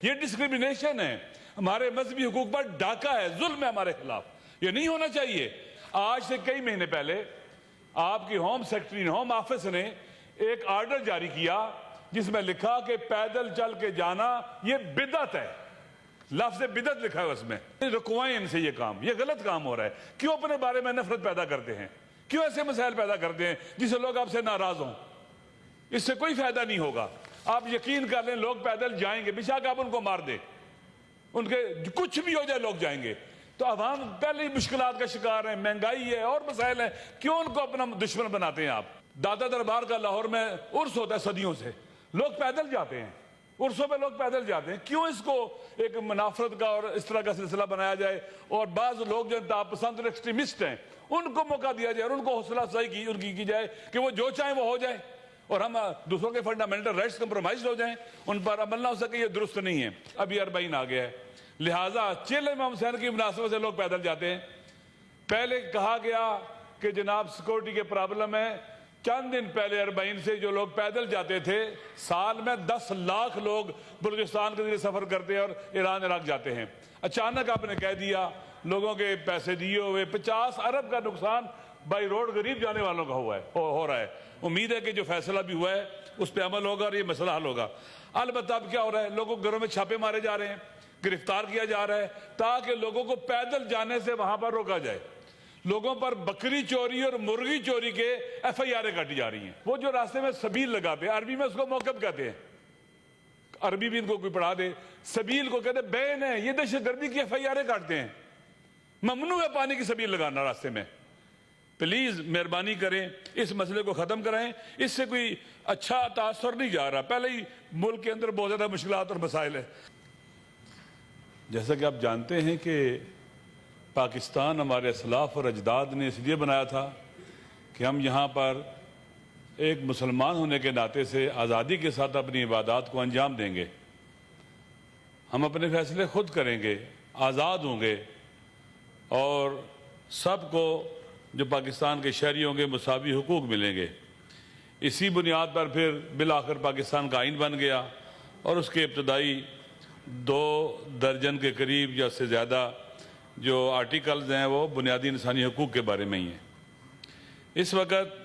یہ ڈسکریمنیشن ہے، ہمارے مذہبی حقوق پر ڈاکہ ہے، ظلم ہے ہمارے خلاف، یہ نہیں ہونا چاہیے۔ آج سے کئی مہینے پہلے آپ کی ہوم سیکرٹری نے، ہوم آفس نے ایک آرڈر جاری کیا جس میں لکھا کہ پیدل چل کے جانا یہ بدعت ہے، لفظ بدعت لکھا ہے اس میں۔ رکوائیں ان سے یہ کام، یہ غلط کام ہو رہا ہے۔ کیوں اپنے بارے میں نفرت پیدا کرتے ہیں؟ کیوں ایسے مسائل پیدا کرتے ہیں جس سے لوگ آپ سے ناراض ہوں؟ اس سے کوئی فائدہ نہیں ہوگا۔ آپ یقین کر لیں لوگ پیدل جائیں گے، بے شک آپ ان کو مار دیں، ان کے کچھ بھی ہو جائے لوگ جائیں گے۔ تو عوام پہلے ہی مشکلات کا شکار ہیں، مہنگائی ہے اور مسائل ہیں، کیوں ان کو اپنا دشمن بناتے ہیں آپ؟ دادا دربار کا لاہور میں عرس ہوتا ہے صدیوں سے، لوگ پیدل جاتے ہیں، عرسوں پہ لوگ پیدل جاتے ہیں، کیوں اس کو ایک منافرت کا اور اس طرح کا سلسلہ بنایا جائے؟ اور بعض لوگ جو ناپسند اور ایکسٹریمسٹ ہیں ان کو موقع دیا جائے اور ان کو حوصلہ افزائی ان کی جائے کہ وہ جو چاہیں وہ ہو جائے، اور ہم دوسروں کے فنڈامنٹل رائٹس کمپرومائز ہو جائیں، ان پر عمل نہ ہو سکے، یہ درست نہیں ہے۔ ابھی 40 آ گیا ہے، لہٰذا چل امام حسین کی مناسبت سے لوگ پیدل جاتے ہیں۔ پہلے کہا گیا کہ جناب سیکورٹی کے پرابلم ہے، چند دن پہلے 40 سے جو لوگ پیدل جاتے تھے، سال میں 10 لاکھ لوگ بلوچستان کے ذریعے سفر کرتے ہیں اور ایران عراق جاتے ہیں۔ اچانک آپ نے کہہ دیا لوگوں کے پیسے دیے ہوئے 50 ارب کا نقصان بائی روڈ غریب جانے والوں کا ہو رہا ہے۔ امید ہے کہ جو فیصلہ بھی ہوا ہے اس پہ عمل ہوگا اور یہ مسئلہ حل ہوگا۔ البتہ اب کیا ہو رہا ہے، لوگوں کے گھروں میں چھاپے مارے جا رہے ہیں، گرفتار کیا جا رہا ہے تاکہ لوگوں کو پیدل جانے سے وہاں پر روکا جائے۔ لوگوں پر بکری چوری اور مرغی چوری کے FIR کاٹی جا رہی ہیں۔ وہ جو راستے میں سبیل لگاتے ہیں، عربی میں اس کو موقف کہتے ہیں، عربی بھی ان کو کوئی پڑھا دے، سبیل کو کہتے ہیں بین ہے، یہ دہشت گردی کی FIR کاٹتے ہیں۔ ممنوع ہے پانی کی سبیل لگانا راستے میں۔ پلیز مہربانی کریں اس مسئلے کو ختم کریں، اس سے کوئی اچھا تاثر نہیں جا رہا، پہلے ہی ملک کے اندر بہت زیادہ مشکلات اور مسائل ہیں۔ جیسا کہ آپ جانتے ہیں کہ پاکستان ہمارے اسلاف اور اجداد نے اس لیے بنایا تھا کہ ہم یہاں پر ایک مسلمان ہونے کے ناطے سے آزادی کے ساتھ اپنی عبادات کو انجام دیں گے، ہم اپنے فیصلے خود کریں گے، آزاد ہوں گے، اور سب کو جو پاکستان کے شہری ہوں گے مساوی حقوق ملیں گے۔ اسی بنیاد پر پھر بالآخر پاکستان کا آئین بن گیا، اور اس کے ابتدائی 2 درجن کے قریب یا سے زیادہ جو آرٹیکلز ہیں وہ بنیادی انسانی حقوق کے بارے میں ہی ہیں۔ اس وقت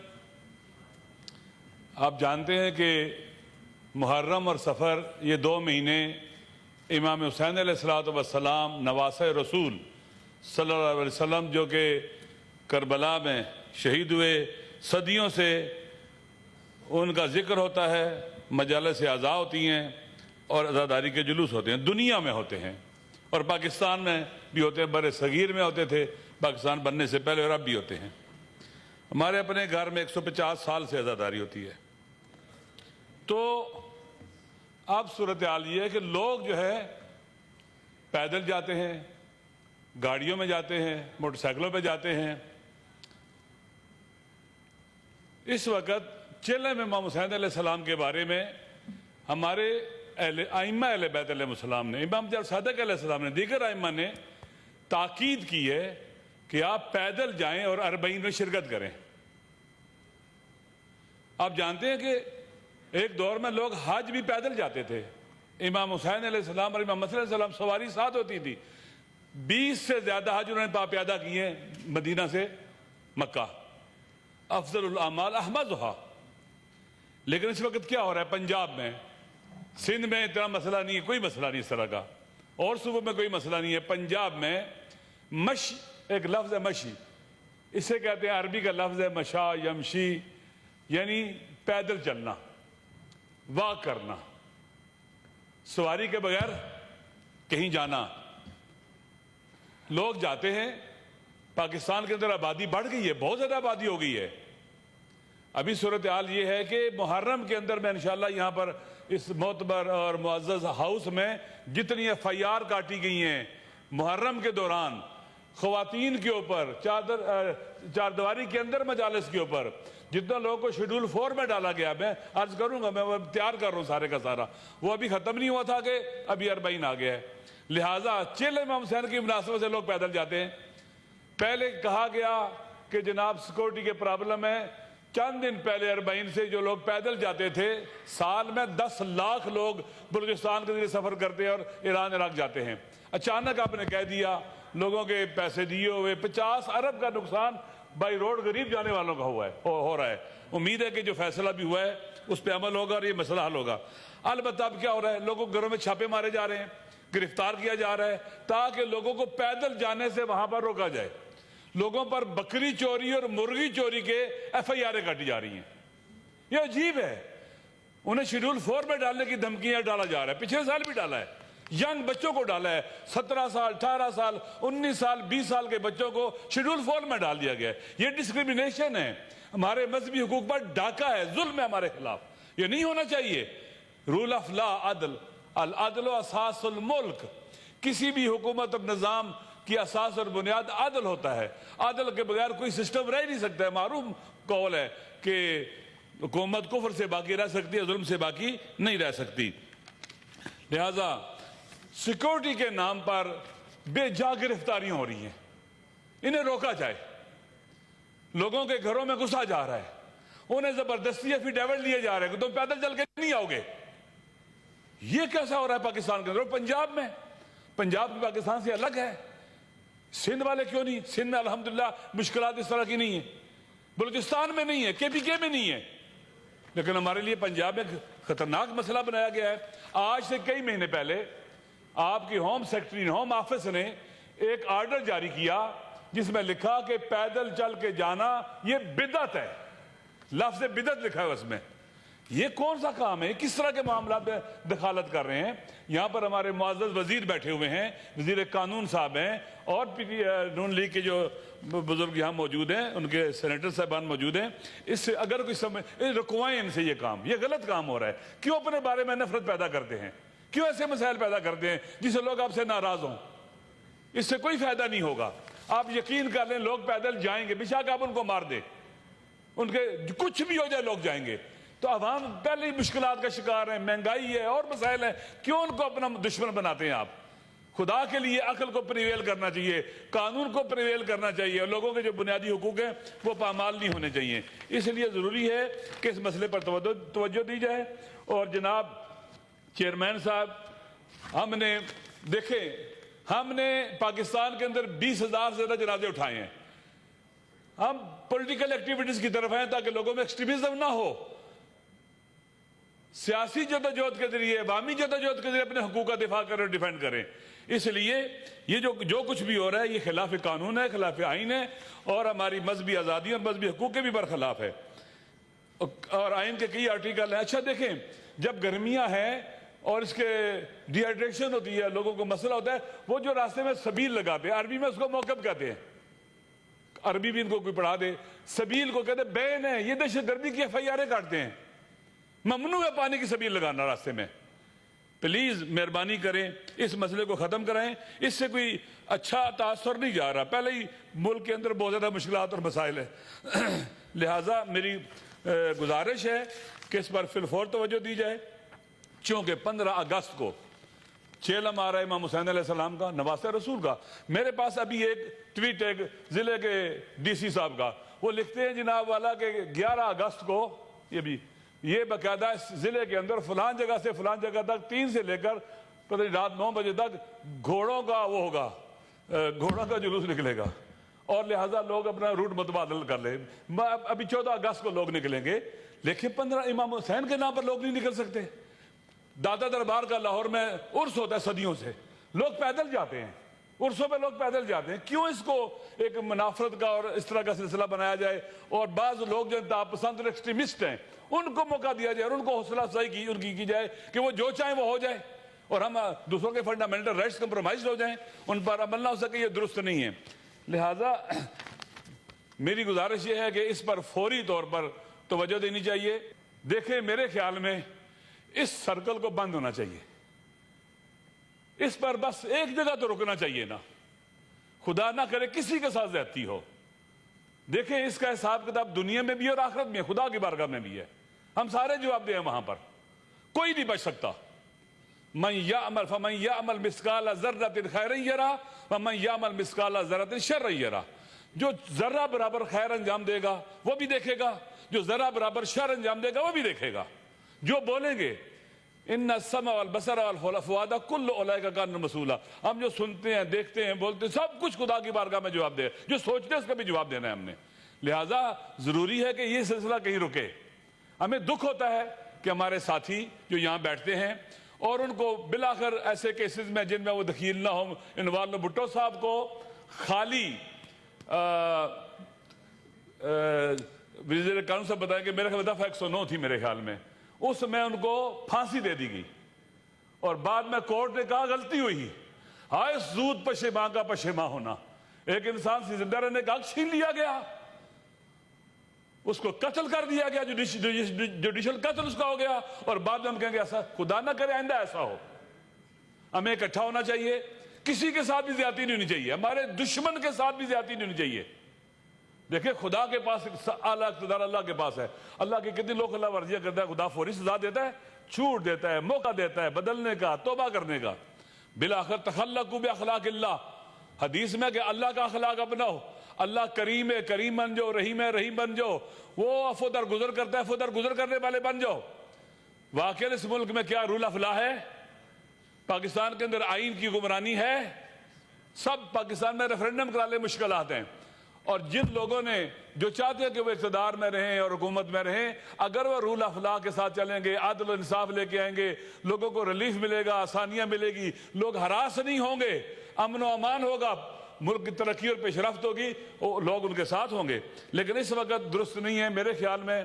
آپ جانتے ہیں کہ محرم اور صفر یہ 2 مہینے امام حسین علیہ السلام نواسہ رسول صلی اللہ علیہ وسلم جو کہ کربلا میں شہید ہوئے، صدیوں سے ان کا ذکر ہوتا ہے، مجالس اعزاء ہوتی ہیں اور عزاداری کے جلوس ہوتے ہیں، دنیا میں ہوتے ہیں، اور پاکستان میں بھی ہوتے ہیں، بر صغیر میں ہوتے تھے پاکستان بننے سے پہلے، اور اب بھی ہوتے ہیں۔ ہمارے اپنے گھر میں 150 سال سے عزاداری ہوتی ہے۔ تو اب صورتحال یہ ہے کہ لوگ جو ہے پیدل جاتے ہیں، گاڑیوں میں جاتے ہیں، موٹر سائیکلوں پہ جاتے ہیں۔ اس وقت چلے میں امام حسین علیہ السلام کے بارے میں ہمارے ائمہ اہل بیت علیہ السلام نے، امام جعفر صادق علیہ السلام نے، دیگر ائمہ نے تاکید کی ہے کہ آپ پیدل جائیں اور 40 میں شرکت کریں۔ آپ جانتے ہیں کہ ایک دور میں لوگ حج بھی پیدل جاتے تھے۔ امام حسین علیہ السلام اور امام حسن علیہ السلام سواری ساتھ ہوتی تھی۔ 20 سے زیادہ حج انہوں نے پاپیادہ کیے ہیں مدینہ سے مکہ، افضل الاعمال احمدھا۔ لیکن اس وقت کیا ہو رہا ہے پنجاب میں، سندھ میں اتنا مسئلہ نہیں ہے، کوئی مسئلہ نہیں اس طرح کا، اور صوبوں میں کوئی مسئلہ نہیں ہے۔ پنجاب میں مشی، ایک لفظ ہے مشی، اسے کہتے ہیں، عربی کا لفظ ہے مشا یمشی، یعنی پیدل چلنا، واک کرنا، سواری کے بغیر کہیں جانا۔ لوگ جاتے ہیں، پاکستان کے اندر آبادی بڑھ گئی ہے، بہت زیادہ آبادی ہو گئی ہے۔ ابھی صورتحال یہ ہے کہ محرم کے اندر میں انشاءاللہ یہاں پر اس معتبر اور معزز ہاؤس میں جتنی FIR کاٹی گئی ہیں محرم کے دوران، خواتین کے اوپر، چاردواری کے اندر مجالس کے اوپر، جتنا لوگوں کو شیڈول 4 میں ڈالا گیا، میں عرض کروں گا، میں وہ تیار کر رہا ہوں سارے کا سارا، وہ ابھی ختم نہیں ہوا تھا کہ ابھی 40 آ گیا ہے۔ لہٰذا چل امام حسین کی مناسبت سے لوگ پیدل جاتے ہیں۔ پہلے کہا گیا کہ جناب سیکورٹی کے پرابلم ہے، چند دن پہلے اربعین سے جو لوگ پیدل جاتے تھے، سال میں 10 لاکھ لوگ بلوچستان کے ذریعے سفر کرتے ہیں اور ایران عراق جاتے ہیں۔ اچانک آپ نے کہہ دیا لوگوں کے پیسے دیے ہوئے 50 ارب کا نقصان بائی روڈ غریب جانے والوں کا ہو رہا ہے۔ امید ہے کہ جو فیصلہ بھی ہوا ہے اس پہ عمل ہوگا اور یہ مسئلہ حل ہوگا۔ البتہ اب کیا ہو رہا ہے، لوگوں کے گھروں میں چھاپے مارے جا رہے ہیں، گرفتار کیا جا رہا ہے تاکہ لوگوں کو پیدل جانے سے وہاں پر روکا جائے۔ لوگوں پر بکری چوری اور مرغی چوری کے ایف آئی آریں کاٹی جا رہی ہیں۔ یہ عجیب ہے، انہیں شیڈول 4 میں ڈالنے کی دھمکیاں ڈالا جا رہا ہے، پچھلے سال بھی ڈالا ہے، ینگ بچوں کو ڈالا ہے، 17 سال 18 سال 19 سال 20 سال کے بچوں کو شیڈول 4 میں ڈال دیا گیا ہے۔ یہ ڈسکریمنیشن ہے، ہمارے مذہبی حقوق پر ڈاکہ ہے، ظلم ہے ہمارے خلاف، یہ نہیں ہونا چاہیے۔ رول آف لا عدل، العدل اساس الملک، کسی بھی حکومت اور نظام کی اساس اور بنیاد عدل ہوتا ہے، عدل کے بغیر کوئی سسٹم رہ نہیں سکتا ہے۔ معروف قول ہے کہ حکومت کفر سے باقی رہ سکتی ہے، ظلم سے باقی نہیں رہ سکتی۔ لہذا سیکورٹی کے نام پر بے جا گرفتاریاں ہو رہی ہیں، انہیں روکا جائے۔ لوگوں کے گھروں میں گھسا جا رہا ہے، انہیں زبردستی ایفیڈیوٹ لیے جا رہے ہیں کہ تم پیدل چل کے نہیں آؤ گے۔ یہ کیسا ہو رہا ہے پاکستان کے اندر؟ پنجاب میں، پنجاب بھی پاکستان سے الگ ہے، سندھ والے کیوں نہیں؟ سندھ میں الحمدللہ مشکلات اس طرح کی نہیں ہیں، بلوچستان میں نہیں ہے، کے پی کے میں نہیں ہے، لیکن ہمارے لیے پنجاب میں خطرناک مسئلہ بنایا گیا ہے۔ آج سے کئی مہینے پہلے آپ کی ہوم سیکرٹری ہوم آفس نے ایک آرڈر جاری کیا جس میں لکھا کہ پیدل چل کے جانا یہ بدعت ہے، لفظ بدعت لکھا ہے اس میں۔ یہ کون سا کام ہے؟ کس طرح کے معاملات میں دخالت کر رہے ہیں؟ یہاں پر ہمارے معزز وزیر بیٹھے ہوئے ہیں، وزیر قانون صاحب ہیں، اور نون لیگ کے جو بزرگ یہاں موجود ہیں، ان کے سینیٹر صاحبان موجود ہیں۔ اس سے اگر کوئی رکوائیں ان سے یہ کام، یہ غلط کام ہو رہا ہے۔ کیوں اپنے بارے میں نفرت پیدا کرتے ہیں؟ کیوں ایسے مسائل پیدا کرتے ہیں جس سے لوگ آپ سے ناراض ہوں؟ اس سے کوئی فائدہ نہیں ہوگا۔ آپ یقین کر لیں لوگ پیدل جائیں گے، بے شک آپ ان کو مار دیں، ان کے کچھ بھی ہو جائے لوگ جائیں گے۔ تو عوام پہلے ہی مشکلات کا شکار ہیں، مہنگائی ہے اور مسائل ہیں، کیوں ان کو اپنا دشمن بناتے ہیں آپ؟ خدا کے لیے عقل کو پریویل کرنا چاہیے، قانون کو پریویل کرنا چاہیے، اور لوگوں کے جو بنیادی حقوق ہیں وہ پامال نہیں ہونے چاہیے۔ اس لیے ضروری ہے کہ اس مسئلے پر توجہ دی جائے۔ اور جناب چیئرمین صاحب، ہم نے دیکھیں، ہم نے پاکستان کے اندر 20,000 سے زیادہ جنازے اٹھائے ہیں۔ ہم پولیٹیکل ایکٹیویٹیز کی طرف ہیں تاکہ لوگوں میں ایکسٹریمزم نہ ہو، سیاسی جدوجہد کے ذریعے، عوامی جدوجہد کے ذریعے اپنے حقوق کا دفاع کریں اور ڈیفینڈ کریں۔ اس لیے یہ جو کچھ بھی ہو رہا ہے یہ خلاف قانون ہے، خلاف آئین ہے، اور ہماری مذہبی آزادی اور مذہبی حقوق کے بھی برخلاف ہے، اور آئین کے کئی آرٹیکل ہیں۔ اچھا دیکھیں، جب گرمیاں ہیں اور اس کے ڈی ہائیڈریشن ہوتی ہے، لوگوں کو مسئلہ ہوتا ہے، وہ جو راستے میں سبیل لگاتے ہیں، عربی میں اس کو موقب کہتے ہیں، عربی بھی ان کو کوئی پڑھا دے، سبیل کو کہتے ہیں بین ہے، یہ دہشت گردی کی ایف آئی آریں کاٹتے ہیں۔ ممنوع ہے پانی کی سبیل لگانا راستے میں۔ پلیز مہربانی کریں اس مسئلے کو ختم کرائیں، اس سے کوئی اچھا تاثر نہیں جا رہا، پہلے ہی ملک کے اندر بہت زیادہ مشکلات اور مسائل ہیں۔ لہٰذا میری گزارش ہے کہ اس پر فی الفور توجہ دی جائے، چونکہ 15 اگست کو چیلم آ رہا ہے امام حسین علیہ السلام کا، نواسہ رسول کا۔ میرے پاس ابھی ایک ٹویٹ ہے ضلع کے ڈی سی صاحب کا، وہ لکھتے ہیں جناب والا کہ 11 اگست کو یہ باقاعدہ اس ضلع کے اندر فلان جگہ سے فلان جگہ تک 3 سے لے کر پتہ نہیں رات 9 بجے تک گھوڑوں کا وہ ہوگا، گھوڑوں کا جلوس نکلے گا، اور لہٰذا لوگ اپنا روٹ متبادل کر لیں۔ ابھی 14 اگست کو لوگ نکلیں گے، لیکن 15 امام حسین کے نام پر لوگ نہیں نکل سکتے۔ دادا دربار کا لاہور میں عرس ہوتا ہے صدیوں سے، لوگ پیدل جاتے ہیں، عرسوں پہ لوگ پیدل جاتے ہیں، کیوں اس کو ایک منافرت کا اور اس طرح کا سلسلہ بنایا جائے؟ اور بعض لوگ جو انتہا پسند اور ایکسٹریمسٹ ہیں ان کو موقع دیا جائے اور ان کو حوصلہ افزائی ان کی جائے کہ وہ جو چاہیں وہ ہو جائے، اور ہم دوسروں کے فنڈامنٹل رائٹس کمپرومائز ہو جائیں، ان پر عمل نہ ہو سکے، یہ درست نہیں ہے۔ لہٰذا میری گزارش یہ ہے کہ اس پر فوری طور پر توجہ دینی چاہیے۔ دیکھیں میرے خیال میں اس سرکل کو بند ہونا چاہیے، اس پر بس ایک جگہ تو رکنا چاہیے نا، خدا نہ کرے کسی کے ساتھ زیادتی ہو۔ دیکھیں اس کا حساب کتاب دنیا میں بھی اور آخرت میں، خدا کی بارگاہ میں بھی ہے، ہم سارے جواب دیں وہاں پر، کوئی نہیں بچ سکتا۔ من یعمل فمن یعمل مثقال ذرۃ خیرا یرہ ومن یعمل مثقال ذرۃ شرا یرہ، جو ذرہ برابر خیر انجام دے گا وہ بھی دیکھے گا، جو ذرا برابر شر انجام دے گا وہ بھی دیکھے گا. جو بولیں گے ان السمع والبصر والفؤاد کل اولئک کان مسئولا. ہم جو سنتے ہیں، دیکھتے ہیں، بولتے ہیں، سب کچھ خدا کی بارگاہ میں جواب دے. جو سوچتے ہیں اس کا بھی جواب دینا ہے ہم نے. لہٰذا ضروری ہے کہ یہ سلسلہ کہیں رکے. ہمیں دکھ ہوتا ہے کہ ہمارے ساتھی جو یہاں بیٹھتے ہیں اور ان کو بالآخر ایسے کیسز میں جن میں وہ دخیل نہ ہوں، انوالو بھٹو صاحب کو خالی وزیر قانون سے بتایا کہ میرے خیال دفعہ 109 تھی میرے خیال میں، اس میں ان کو پھانسی دے دی گئی اور بعد میں کورٹ نے کہا غلطی ہوئی. ہائے سود پشیماں کا پشیماں ہونا. ایک انسان سے زندہ رہنے کا حق چھین لیا گیا، اس کو قتل کر دیا گیا، جوڈیشل قتل اس کا ہو گیا، اور بعد میں ہم کہیں گے ایسا خدا نہ کرے آئندہ ایسا ہو. ہمیں اکٹھا ہونا چاہیے. کسی کے ساتھ بھی زیادتی نہیں ہونی چاہیے. ہمارے دشمن کے ساتھ بھی زیادتی نہیں ہونی چاہیے. دیکھیں خدا کے پاس اعلیٰ اقتدار اللہ کے پاس ہے. اللہ کی کتنی لوگ خلا ورزیاں کرتا ہے، خدا فوری سزا دیتا ہے، چھوٹ دیتا ہے، موقع دیتا ہے بدلنے کا، توبہ کرنے کا. بالآخر تخلقوا باخلاق اللہ، حدیث میں کہ اللہ کا اخلاق اپناؤ. اللہ کریم ہے، کریم بن جاؤ. رحیم ہے، رحیم بن جاؤ. وہ عفو در گزر کرتا ہے، عفو در گزر کرنے والے بن جاؤ. واقعی اس ملک میں کیا رول آف لا ہے؟ پاکستان کے اندر آئین کی حکمرانی ہے. سب پاکستان میں ریفرنڈم کرا لے مشکلات ہیں. اور جن لوگوں نے جو چاہتے ہیں کہ وہ اقتدار میں رہیں اور حکومت میں رہیں، اگر وہ رول آف لا کے ساتھ چلیں گے، عدل و انصاف لے کے آئیں گے، لوگوں کو ریلیف ملے گا، آسانیاں ملے گی، لوگ ہراس نہیں ہوں گے، امن و امان ہوگا، ملک کی ترقی اور پیش رفت ہوگی، لوگ ان کے ساتھ ہوں گے. لیکن اس وقت درست نہیں ہے. میرے خیال میں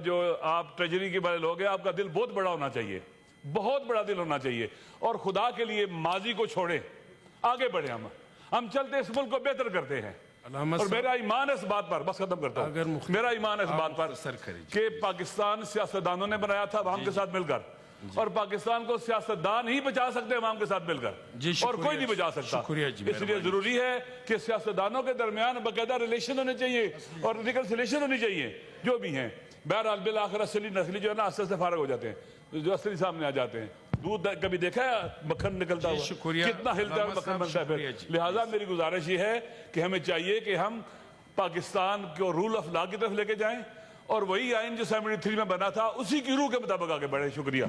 جو آپ ٹریجری کے والے لوگ ہیں، آپ کا دل بہت بڑا ہونا چاہیے، بہت بڑا دل ہونا چاہیے. اور خدا کے لیے ماضی کو چھوڑیں، آگے بڑھیں. ہم چلتے اس ملک کو بہتر کرتے ہیں. اور میرا ایمان ہے اس بات پر، بس ختم کرتا ہوں، میرا ایمان ہے اس بات پر کہ پاکستان سیاستدانوں نے بنایا تھا عوام کے ساتھ مل کر، اور پاکستان کو سیاستدان ہی بچا سکتے عوام کے ساتھ مل کر، اور کوئی نہیں بچا سکتا. اس لیے ضروری ہے کہ سیاستدانوں کے درمیان باقاعدہ ریلیشن ہونے چاہیے اور ریکنسیلیشن ہونی چاہیے جو بھی ہیں. بہرحال بالآخر اصلی نسلی جو ہے نا اصل سے فارغ ہو جاتے ہیں، جو اصلی سامنے آ جاتے ہیں. دودھ کبھی دیکھا ہے مکھن نکلتا ہوا کتنا ہلتا ہے، مکھن بنتا ہے. لہٰذا میری گزارش یہ ہے کہ ہمیں چاہیے کہ ہم پاکستان کو رول آف لا کی طرف لے کے جائیں، اور وہی آئین جو 73 میں بنا تھا اسی کی روح کے مطابق آگے بڑھیں. شکریہ.